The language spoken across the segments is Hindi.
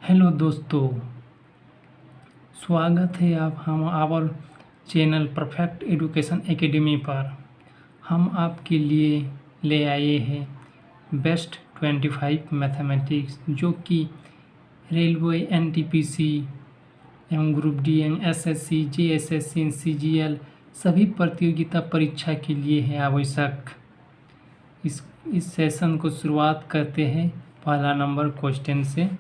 हेलो दोस्तों, स्वागत है आप हम our channel perfect education academy पर। हम आपके लिए ले आए हैं बेस्ट 25 मैथमेटिक्स, जो कि रेलवे, एनटीपीसी एवं ग्रुप डी एवं एसएससी, जेएसएससी, सीजीएल सभी प्रतियोगिता परीक्षा के लिए है आवश्यक। इस सेशन को शुरुआत करते हैं पहला नंबर क्वेश्चन से।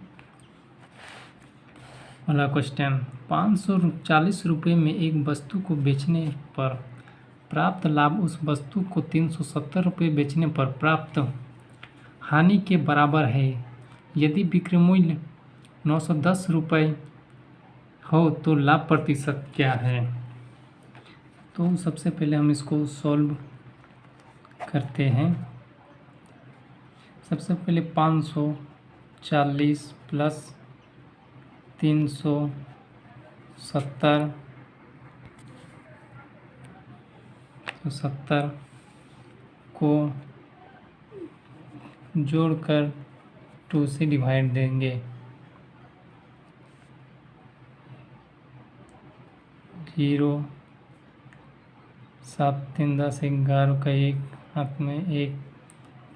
पहला क्वेश्चन, 540 रुपये में एक वस्तु को बेचने पर प्राप्त लाभ उस वस्तु को 370 रुपये बेचने पर प्राप्त हानि के बराबर है यदि विक्रय मूल्य 910 रुपये हो तो लाभ प्रतिशत क्या है। तो सबसे पहले हम इसको सॉल्व करते हैं। सबसे पहले 540 प्लस 370 को जोड़कर 2 से डिवाइड देंगे। 0 7 3 10 11 का 1 हाथ में 1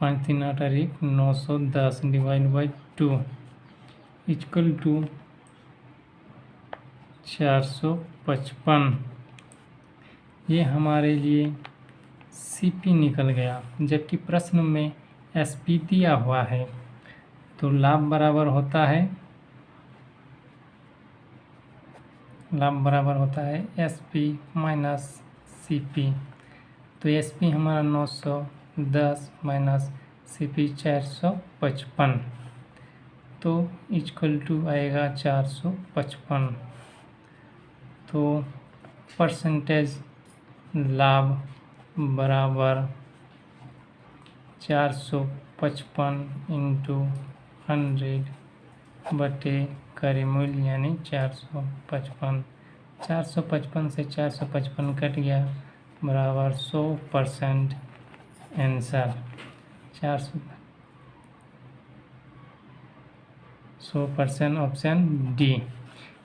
5 3 8 और 1 910 डिवाइड बाई 2 इक्वल टू 455। ये हमारे लिए सीपी निकल गया, जबकि प्रश्न में एसपी दिया हुआ है। तो लाभ बराबर होता है एसपी माइनस सीपी। तो एसपी हमारा 910 माइनस सीपी 455, तो इक्वल टू आएगा 455। तो परसेंटेज लाभ बराबर 455 इंटू 100 बटे क्रय मूल्य यानी 455। 455 से 455 कट गया बराबर 100% आंसर। 100% option D.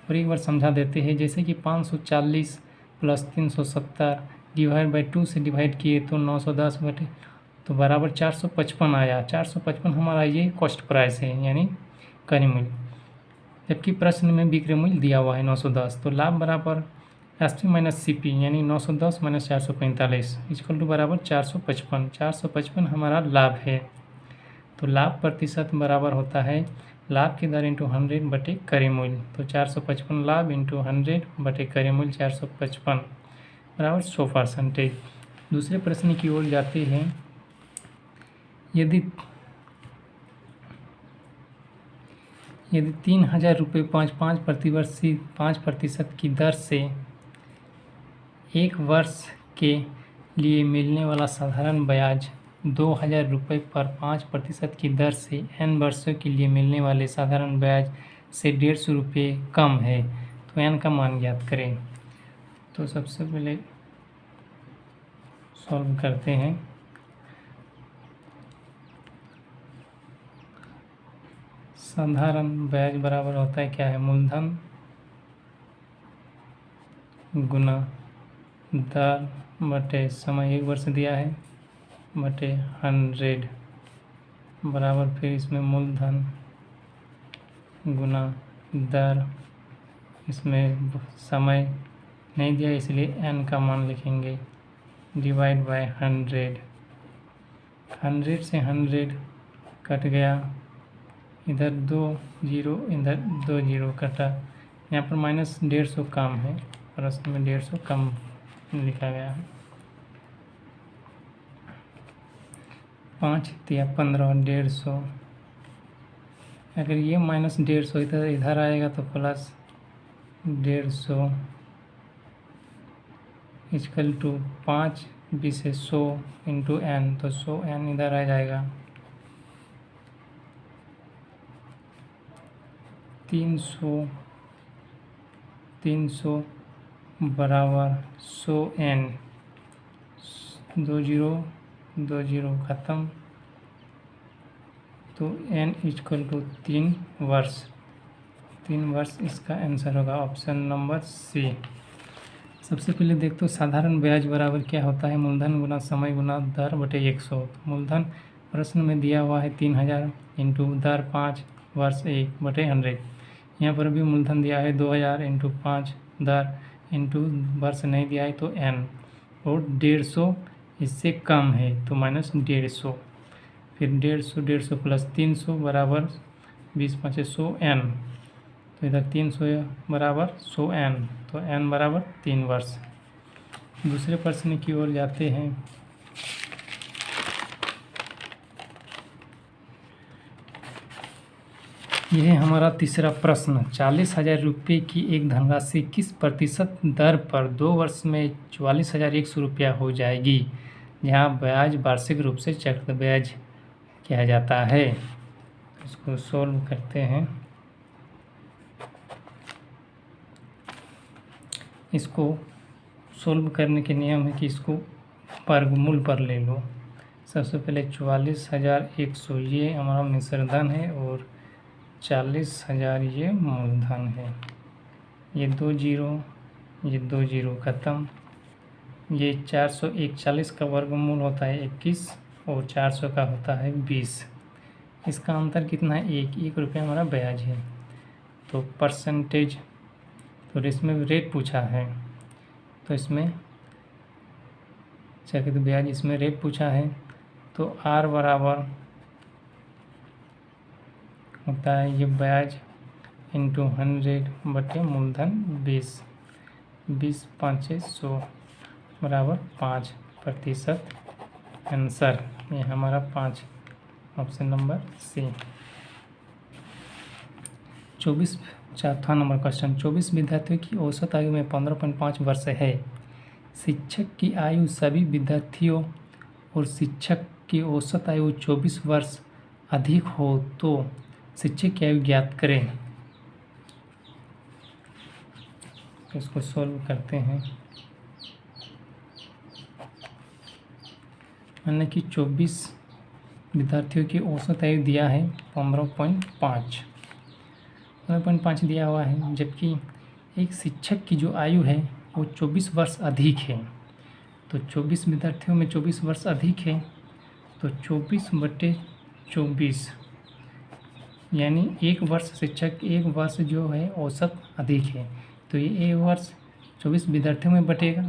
और एक बार समझा देते हैं, जैसे कि 540 प्लस 370 डिवाइड बाई 2 से डिवाइड किए तो 910 बटे तो बराबर 455 आया। 455 हमारा ये कॉस्ट प्राइस है यानी क्रय मूल्य, जबकि प्रश्न में विक्रय मूल्य दिया हुआ है 910। तो लाभ बराबर एसपी माइनस सीपी यानी 910 माइनस 445 इक्वल टू बराबर 455। 455 हमारा लाभ है। तो लाभ प्रतिशत बराबर होता है लाभ की दर इंटू 100 बटे क्रय मूल्य। तो 455 लाभ इंटू 100 बटे क्रय मूल्य 455 बराबर 100%। दूसरे प्रश्न की ओर जाते हैं। यदि 3000 रुपये 5 प्रतिशत की दर से 1 वर्ष के लिए मिलने वाला साधारण ब्याज 2000 रुपये पर 5% की दर से n वर्षों के लिए मिलने वाले साधारण ब्याज से 150 रुपये कम है, तो n का मान ज्ञात करें। तो सबसे पहले सॉल्व करते हैं। साधारण ब्याज बराबर होता है क्या है, मूलधन गुना दर बटे समय, 1 वर्ष दिया है बटे 100 बराबर फिर इसमें मूलधन गुना दर, इसमें समय नहीं दिया इसलिए n का मान लिखेंगे डिवाइड बाय 100। 100 से 100 कट गया, इधर 2 0 इधर 2 0 कटा। यहाँ पर माइनस 150 कम है, प्रश्न में 150 कम लिखा गया है। 5 या 15 150, अगर ये माइनस 150 इधर आएगा तो प्लस 150 इक्वल टू 5 20 से 100 इंटू n, तो 100 n इधर आ जाएगा। 300 बराबर 100 n, 2 0 खत्म, तो n इक्वल टू 3 वर्ष। 3 वर्ष इसका आंसर होगा ऑप्शन नंबर सी। सबसे पहले देखते हो साधारण ब्याज बराबर क्या होता है, मूलधन गुना समय गुना दर बटे 100। मूलधन प्रश्न में दिया हुआ है 3000 इंटू दर 5 वर्ष 1 बटे 100। यहाँ पर भी मूलधन दिया है 2000 इंटू 5 दर इंटू वर्ष नहीं दिया है तो n, और 150 इससे कम है तो माइनस 150, फिर 150 प्लस 300 बराबर 20 5 100 n, तो इधर 300 बराबर 100 n, तो n बराबर 3 वर्ष। दूसरे प्रश्न की ओर जाते हैं। यह हमारा तीसरा प्रश्न, 40,000 रुपये की एक धनराशि किस प्रतिशत दर पर 2 वर्ष में 44,100 रुपया हो जाएगी, जहाँ ब्याज वार्षिक रूप से चक्रवृद्धि ब्याज किया जाता है। इसको सोल्व करते हैं। इसको सोल्व करने के नियम है कि इसको वर्गमूल पर ले लो। सबसे पहले 44,100 ये हमारा मिश्रधन है और 40,000 ये मूलधन है। ये 2 जीरो खत्म। ये 441 का वर्गमूल होता है 21 और 400 का होता है 20। इसका अंतर कितना है, 1 रुपया हमारा ब्याज है। तो परसेंटेज, तो इसमें रेट पूछा है, तो इसमें चक्रवृद्धि ब्याज इसमें रेट पूछा है, तो R बराबर होता है ये ब्याज इंटू 100 बटे मूलधन 20, 20 5 100 बराबर 5%। आंसर ये हमारा 5, ऑप्शन नंबर सी। 24 चौथा नंबर क्वेश्चन, 24 विद्यार्थियों की औसत आयु में 15.5 वर्ष है। शिक्षक की आयु सभी विद्यार्थियों और शिक्षक की औसत आयु 24 वर्ष अधिक हो तो शिक्षक की आयु ज्ञात करें। इसको सॉल्व करते हैं। मैंने कि 24 विद्यार्थियों की औसत आयु दिया है 15.5 दिया हुआ है, जबकि एक शिक्षक की जो आयु है वो 24 वर्ष अधिक है। तो 24 विद्यार्थियों में 24 वर्ष अधिक है, तो 24 बटे 24 यानी 1 वर्ष शिक्षक 1 वर्ष जो है औसत अधिक है, तो ये 1 वर्ष 24 विद्यार्थियों में बटेगा,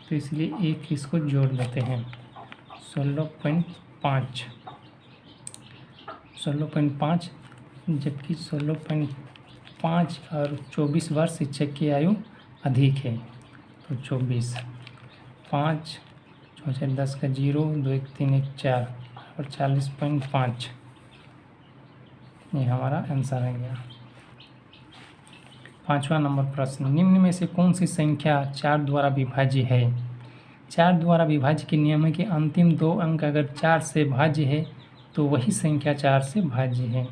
तो इसलिए 1 इसको जोड़ लेते हैं। 16.5 जबकि 16.5 और 24 वर्ष शिक्षक की आयु अधिक है, तो 24 5 4 10 का 0 2 1 3 1 4 और 40.5 ये हमारा आंसर है गया। 5वां नंबर प्रश्न, निम्न में से कौन सी संख्या 4 द्वारा विभाज्य है। 4 द्वारा विभाज्य के नियम है कि अंतिम 2 अंक अगर 4 से भाज्य है तो वही संख्या 4 से भाज्य है।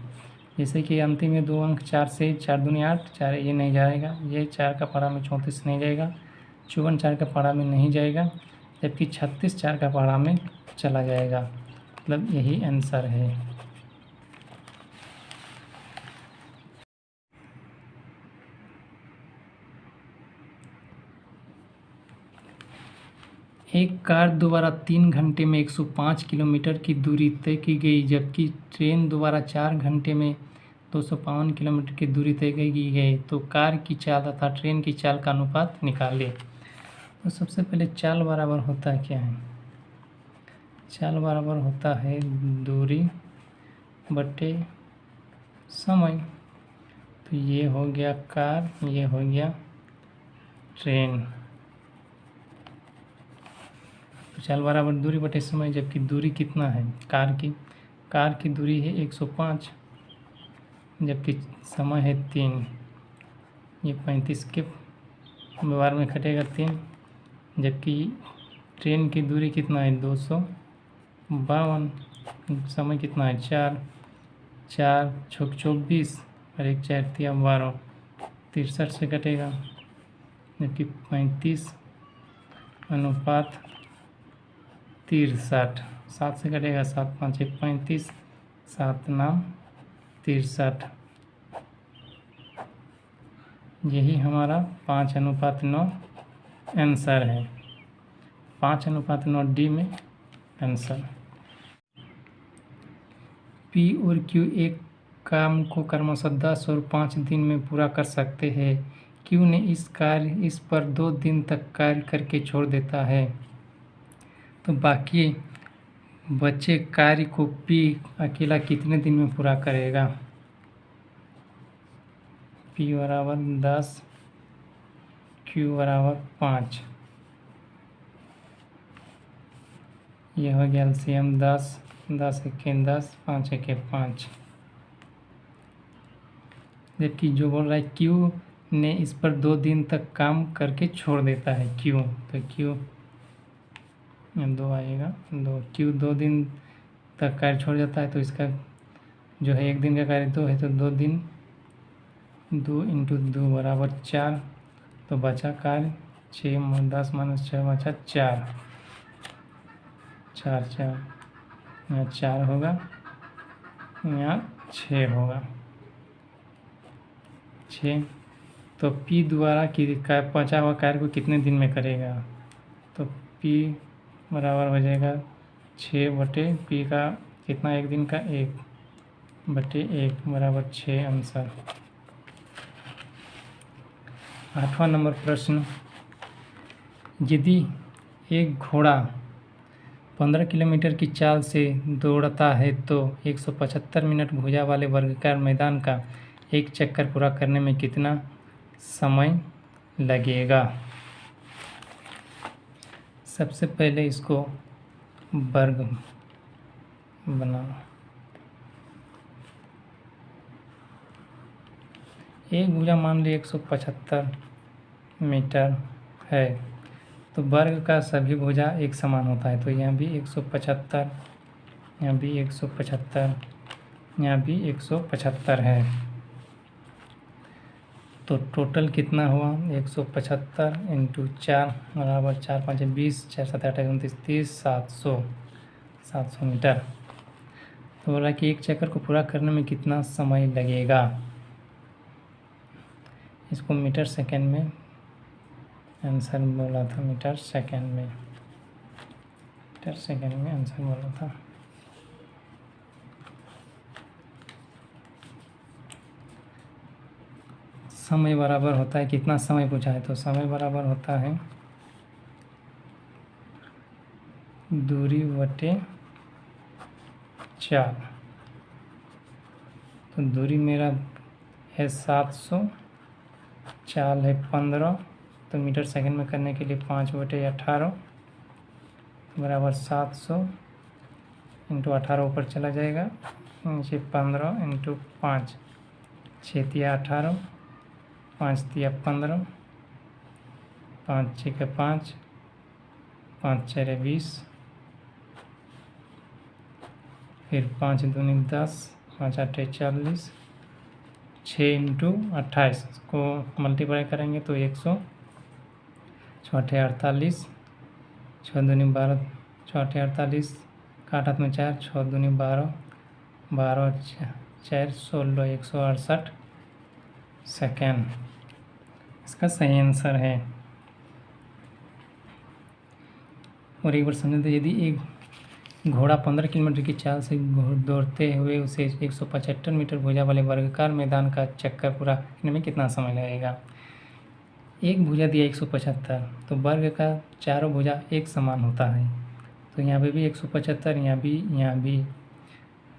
जैसे कि अंतिम में 2 अंक 4 से 4 दूनी 8, 4 ये नहीं जाएगा, ये 4 का पहाड़ा में 34 नहीं जाएगा, 54 4 का पहाड़ा में नहीं जाएगा, जबकि 36 4 का पहाड़ा में चला जाएगा, मतलब यही आंसर है। एक कार द्वारा 3 घंटे में 105 किलोमीटर की दूरी तय की गई, जबकि ट्रेन द्वारा 4 घंटे में 252 किलोमीटर की दूरी तय की गई, तो कार की चाल तथा ट्रेन की चाल का अनुपात निकालें। तो सबसे पहले चाल बराबर होता है क्या है, चाल बराबर होता है दूरी बटे समय। तो ये हो गया कार, ये हो गया ट्रेन। तो चाल बराबर दूरी बटे समय, जबकि दूरी कितना है कार की दूरी है 105, जबकि समय है 3, ये 35 के व्यवहार में कटेगा 3, जबकि ट्रेन की दूरी कितना है 252, समय कितना है 4 4 छक 24 और 1 4 3 12, 63 से कटेगा, जबकि 35 अनुपात 63, 7 से कटेगा 7 5 1 35, 7 9 63। यही हमारा 5:9 आंसर है। 5:9 डी में आंसर। पी और क्यू एक काम को क्रमशः 10 और 5 दिन में पूरा कर सकते हैं। क्यू ने इस पर 2 दिन तक कार्य करके छोड़ देता है, तो बाकी बचे कार्य को पी अकेला कितने दिन में पूरा करेगा? पी बराबर 10, क्यू बराबर 5। यह हो गया एलसीएम 10, 10 एके 10, 5 एके 5। जबकि जो बोल रहा है क्यू ने इस पर 2 दिन तक काम करके छोड़ देता है, क्यू, तो क्यू 2 आएगा, 2 क्यू 2 दिन तक कार्य छोड़ जाता है, तो इसका जो है 1 दिन का कार्य 2 है, तो 2 दिन 2 × 2 बराबर 4, तो बचा कार्य 6 10 - 6 बचा 4, 4 4 यहाँ 4 होगा, यहाँ 6 होगा, 6। तो पी द्वारा बचा हुआ कार्य को कितने दिन में करेगा? तो पी बराबर हो जाएगा 6 बटे पी का कितना 1 दिन का 1 बटे 1 बराबर 6 आंसर। 8वां नंबर प्रश्न, यदि एक घोड़ा 15 किलोमीटर की चाल से दौड़ता है तो 175 मिनट भुजा वाले वर्गाकार मैदान का एक चक्कर पूरा करने में कितना समय लगेगा? सबसे पहले इसको वर्ग बनाओ। एक भुजा मान ली 175 मीटर है, तो वर्ग का सभी भुजा एक समान होता है, तो यहाँ भी 175, यहाँ भी 175, यहाँ भी 175 है, तो टोटल कितना हुआ 175 × 4 बराबर 4 5 20, 4 7 8 29 30, 700 मीटर। तो बोला कि एक चक्कर को पूरा करने में कितना समय लगेगा? इसको मीटर सेकेंड में आंसर बोला था, मीटर सेकेंड में आंसर बोला था। समय बराबर होता है, कितना समय पूछा है, तो समय बराबर होता है दूरी बटे 4। तो दूरी मेरा है 700, चाल है 15, तो मीटर सेकंड में करने के लिए 5 बटे 18 बराबर 700 × 18 ऊपर चला जाएगा, नीचे 15 × 5, 6 तिया 18, 5 तिया 15, 5 6 5, 5 4 20, फिर 5 दूनी 10, 5 8 40, 6 × 28 को मल्टीप्लाई करेंगे तो 100, 6 8 48, 6 दूनी 12, 6 8 48, काट हाथ में 4, 6 दूनी 12, 12 4 16, 168 सेकेंड इसका सही आंसर है। और एक बार समझें, तो यदि एक घोड़ा 15 किलोमीटर की चाल से दौड़ते हुए उसे 175 मीटर भुजा वाले वर्गाकार मैदान का चक्कर पूरा करने में कितना समय लगेगा? एक भुजा दिया 175, तो वर्ग का चारों भुजा एक समान होता है, तो यहाँ पे भी 175, यहाँ भी,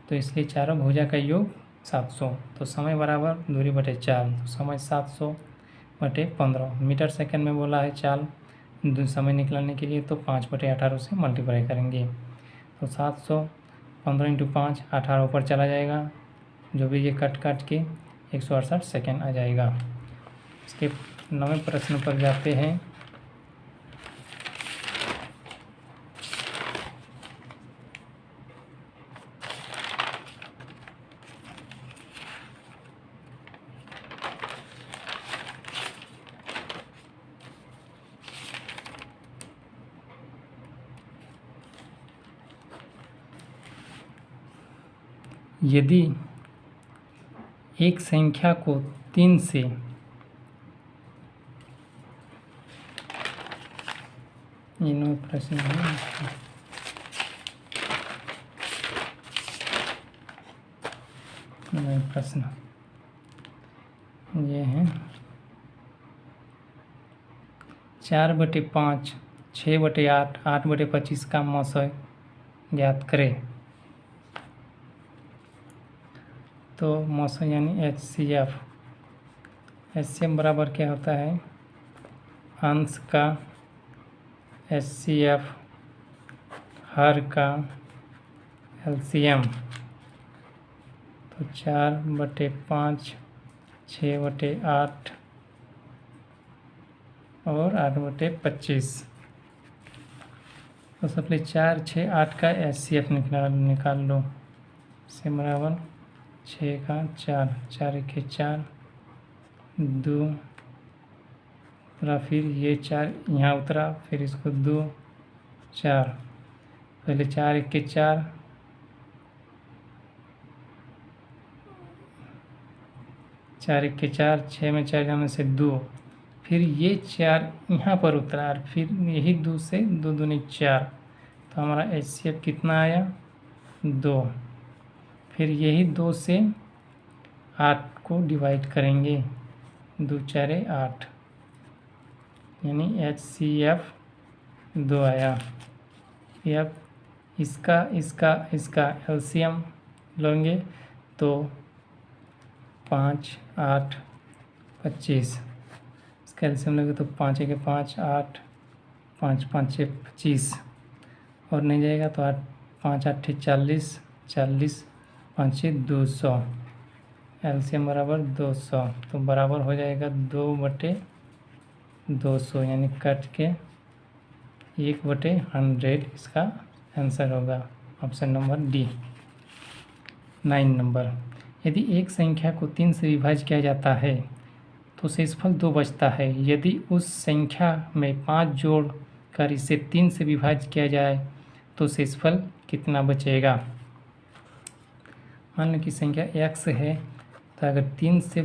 तो इसलिए चारों भुजा का योग 700, तो समय बराबर दूरी बटे 4, तो समय 700 बटे 15 मीटर सेकंड में बोला है चाल समय निकालने के लिए, तो 5 बटे 18 से मल्टीप्लाई करेंगे, तो 700 15 × 5 18 ऊपर चला जाएगा, जो भी ये कट के 168 सेकेंड आ जाएगा। इसके 9वें प्रश्न पर जाते हैं। यदि एक संख्या को 3 से ये 9 प्रश्न है। प्रश्न ये है 4/5, 6/8, 8/25 का मौसम ज्ञात करें। तो मौसम यानी HCF बराबर क्या होता है, अंश का HCF हर का LCM। तो 4/5, 6/8 और 8/25। तो सबसे 4, 6, 8 का HCF निकाल लो। से बराबर 6 का 4, 4 के 4, 2 उतरा, फिर ये 4 यहाँ उतरा, फिर इसको 2, 4, पहले 4 1 के 4, 4 1 के 4, 6 में 4 जाने से 2, फिर ये 4 यहाँ पर उतरा और फिर यही 2 से 2 दूनी 4। तो हमारा HCF कितना आया, 2। फिर यही 2 से 8 को डिवाइड करेंगे, 2 4 8, यानी HCF 2 आया। अब इसका LCM लेंगे तो 5 8 25। इसका LCM लेंगे तो 5 1 5, 8, 5 5 6 25 और नहीं जाएगा तो 8 5 8 40, 40 5 6 200। LCM बराबर 200। तो बराबर हो जाएगा 2/200, यानी कट के 1/100 इसका आंसर होगा। Option number D. 9 नंबर, यदि एक संख्या को 3 से विभाजित किया जाता है तो शेषफल 2 बचता है। यदि उस संख्या में 5 जोड़ कर इसे 3 से विभाजित किया जाए तो शेषफल कितना बचेगा। मान लो कि संख्या x है, तो अगर 3 से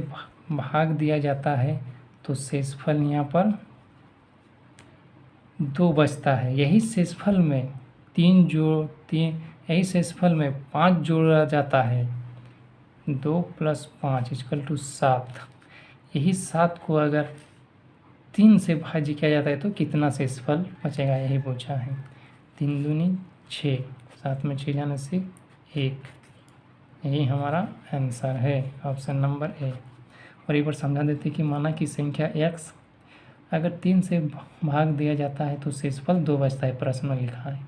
भाग दिया जाता है तो शेषफल यहाँ पर 2 बचता है। यही शेषफल में 5 जोड़ा जाता है, 2 + 5 = 7। यही 7 को अगर 3 से भाज्य किया जाता है तो कितना शेषफल बचेगा, यही पूछा है। 3 दूनी 6, 7 में 6 जाने से 1, यही हमारा आंसर है, ऑप्शन नंबर ए। और एक बार समझा देते कि माना कि संख्या x अगर 3 से भाग दिया जाता है तो शेषफल 2 बचता है, प्रश्न में लिखा है।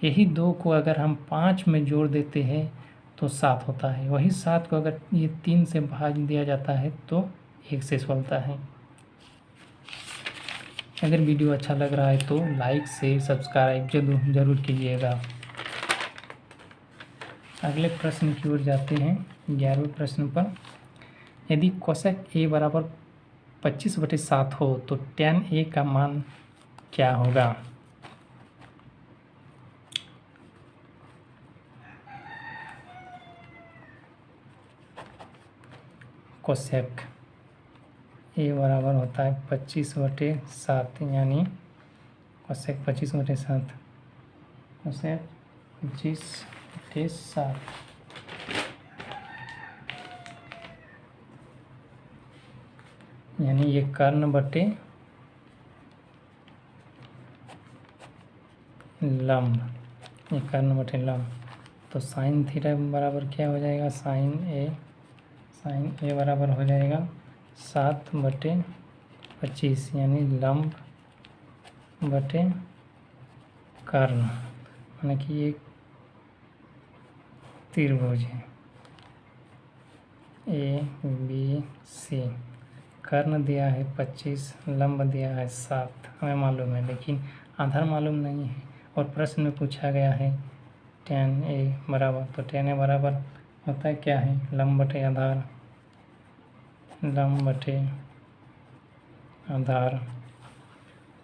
यही 2 को अगर हम 5 में जोड़ देते हैं तो 7 होता है। वही 7 को अगर ये 3 से भाग दिया जाता है तो 1 शेष बनता है। अगर वीडियो अच्छा लग रहा है तो लाइक शेयर सब्सक्राइब जरूर कीजिएगा। अगले प्रश्न की ओर जाते हैं, 11वें प्रश्न पर। यदि कोसेक a बराबर 25/7 हो तो tan a का मान क्या होगा। कोसेक a बराबर होता है 25/7, यानी कोसेक 25/7, कोसेक 25/7, यानी ये कर्ण बटे लंब, ये कर्ण बटे लंब। तो साइन थीटा बराबर क्या हो जाएगा, साइन ए बराबर हो जाएगा 7/25, यानी लंब बटे कर्ण, यानी कि ये त्रिभुज है ABC। कर्ण दिया है 25, लंब दिया है 7, हमें मालूम है, लेकिन आधार मालूम नहीं है। और प्रश्न में पूछा गया है tan a बराबर, तो tan a बराबर होता है क्या है, लंब बटे आधार, लंब बटे आधार।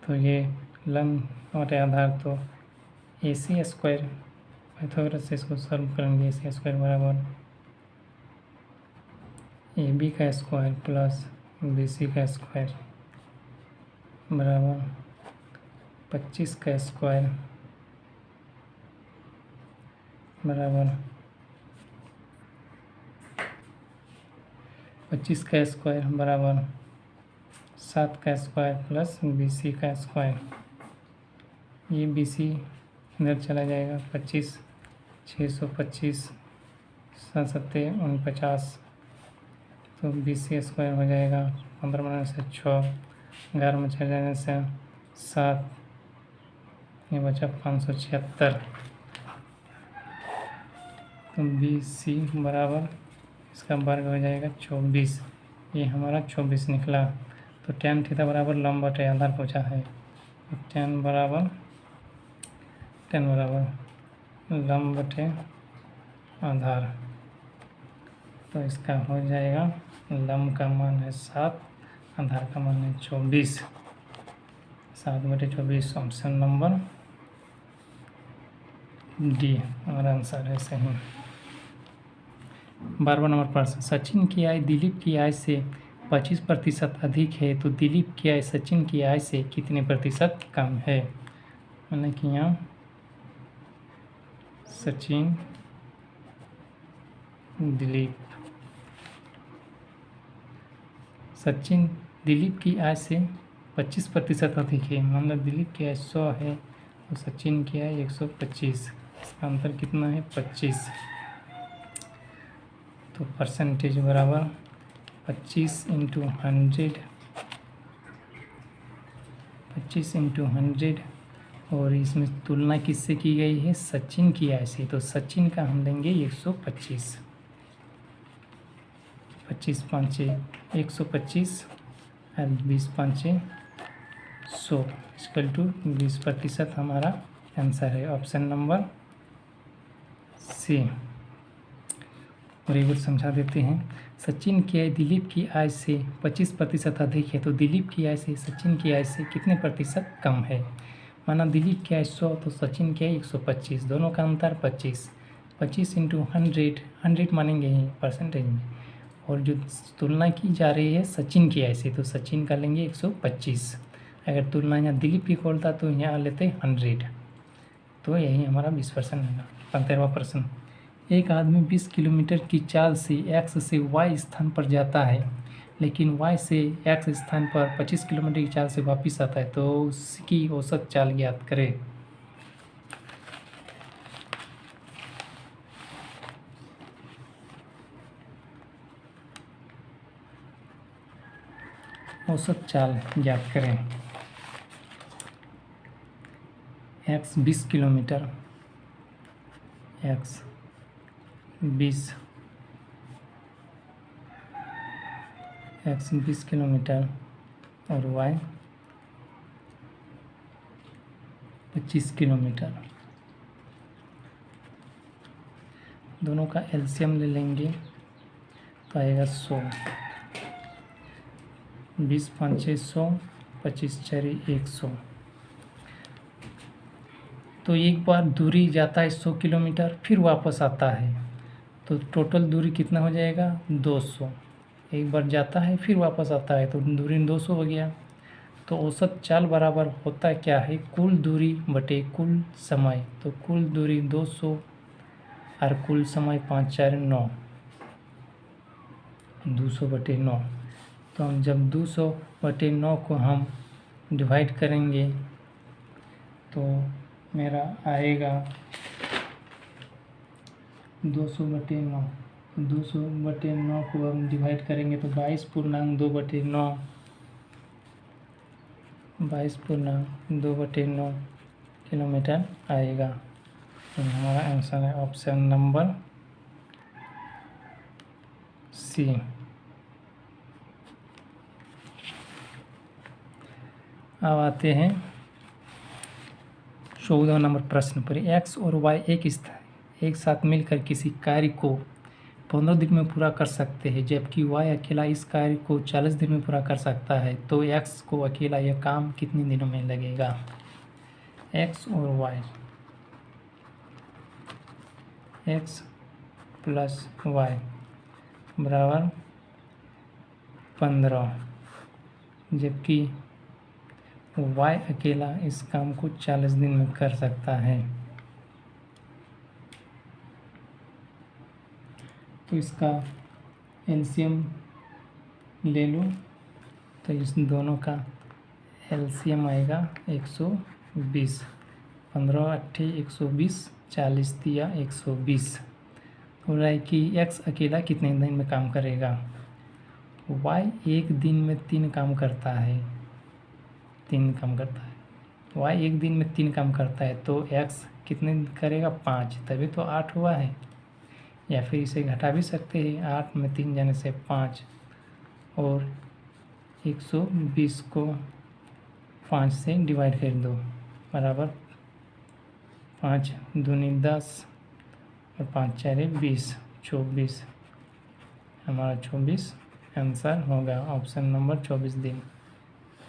तो ये लंब बटे आधार, तो AC² पाइथागोरस से इसको सॉल्व करेंगे। AC² बराबर AB का स्क्वायर प्लस BC का स्क्वायर बराबर 25 का स्क्वायर बराबर 25 का स्क्वायर बराबर 7 का स्क्वायर प्लस BC का स्क्वायर। ये BC इधर चला जाएगा, 25 625 7 सत्ते 49, तो BC स्क्वायर हो जाएगा 15 बनाने से 6, 11 में चले जाने से 7, ये बचा 576। तो BC बराबर इसका वर्ग हो जाएगा 24। ये हमारा 24 निकला। तो tan थीटा बराबर लंब बटे आधार पूछा है, तो tan बराबर लंब बटे आधार। तो इसका हो जाएगा, लंब का मान है 7, आधार का मान है 24, 7/24 ऑप्शन नंबर डी हमारा आंसर है सही। 12वां नंबर प्रश्न, सचिन की आय दिलीप की आय से 25% अधिक है तो दिलीप की आय सचिन की आय से कितने प्रतिशत कम है। मैंने कि यहाँ सचिन दिलीप की आय से 25% अधिक है। मतलब दिलीप की आय 100 है और सचिन की आय 125, इसका अंतर कितना है 25। तो परसेंटेज बराबर 25 इंटू 100, और इसमें तुलना किससे की गई है, सचिन की आय से। तो सचिन का हम लेंगे 125, 25 5 125 और 20 5 100 इक्वल टू 20% हमारा आंसर है, ऑप्शन नंबर सी। और एक बार समझा देते हैं, सचिन की आय दिलीप की आय से 25% अधिक है तो दिलीप की आय से सचिन की आय से कितने प्रतिशत कम है। माना दिलीप की आय 100 तो सचिन की आय 125, दोनों का अंतर 25, 25 इंटू 100 मानेंगे ही परसेंटेज में, और जो तुलना की जा रही है सचिन की आय से तो सचिन का लेंगे 125। अगर तुलना यहाँ दिलीप की खोलता तो यहाँ लेते 100, तो यही हमारा 20% है। 15वां प्रश्न, एक आदमी 20 किलोमीटर की चाल से X से Y स्थान पर जाता है लेकिन Y से X स्थान पर 25 किलोमीटर की चाल से वापस आता है, तो उसकी औसत चाल ज्ञात करें। औसत चाल ज्ञात करें। X 20 किलोमीटर, X 20 किलोमीटर और Y 25 किलोमीटर। दोनों का एलसीएम ले लेंगे तो आएगा 100, 20 5 100, 25 4 100। तो एक बार दूरी जाता है 100 किलोमीटर फिर वापस आता है, तो टोटल दूरी कितना हो जाएगा 200। एक बार जाता है फिर वापस आता है तो दूरी 200 हो गया। तो औसत चाल बराबर होता क्या है, कुल दूरी बटे कुल समय। तो कुल दूरी 200 और कुल समय 5 4 9, 200/9। तो हम जब 200/9 को हम डिवाइड करेंगे तो मेरा आएगा 200/9। 200/9 को हम डिवाइड करेंगे तो 22.2/9, 22.2/9 किलोमीटर आएगा। तो हमारा आंसर है ऑप्शन नंबर सी। अब आते हैं 14 नंबर प्रश्न पर। X और Y एक साथ मिलकर किसी कार्य को 15 दिन में पूरा कर सकते हैं जबकि Y अकेला इस कार्य को 40 दिन में पूरा कर सकता है, तो X को अकेला यह काम कितने दिनों में लगेगा। X और Y, X प्लस Y बराबर 15, जबकि y अकेला इस काम को 40 दिन में कर सकता है। तो इसका एलसीएम ले लो, तो इस दोनों का एलसीएम आएगा 120, 15 8 120, 40 दिया 120। हो रहा है कि x अकेला कितने दिन में काम करेगा। y एक दिन में 3 काम करता है, 3 काम करता है। y एक दिन में 3 काम करता है, तो x कितने करेगा 5, तभी तो 8 हुआ है। या फिर इसे घटा भी सकते हैं, 8 में 3 जाने से 5, और 120 को 5 से डिवाइड कर दो, बराबर 5 दूनी 10 और 5 चारे 20, 24। हमारा 24 आंसर होगा ऑप्शन नंबर 24 दिन,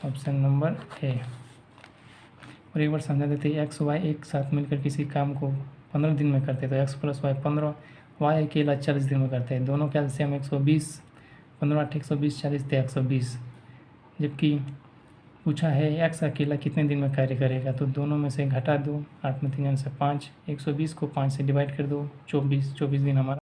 ऑप्शन नंबर ए। और एक बार समझा देते हैं, एक्स वाई एक साथ मिलकर किसी काम को 15 दिन में करते हैं, तो एक्स प्लस वाई 15, वाई अकेला 40 दिन में करते हैं। दोनों का एलसीएम 120, 15 8 120, 40 थे 120। जबकि पूछा है एक्स अकेला कितने दिन में कार्य करेगा, तो दोनों में से घटा दो, 8 में 3 से 5, 120 को 5 से डिवाइड कर दो, 24 दिन हमारा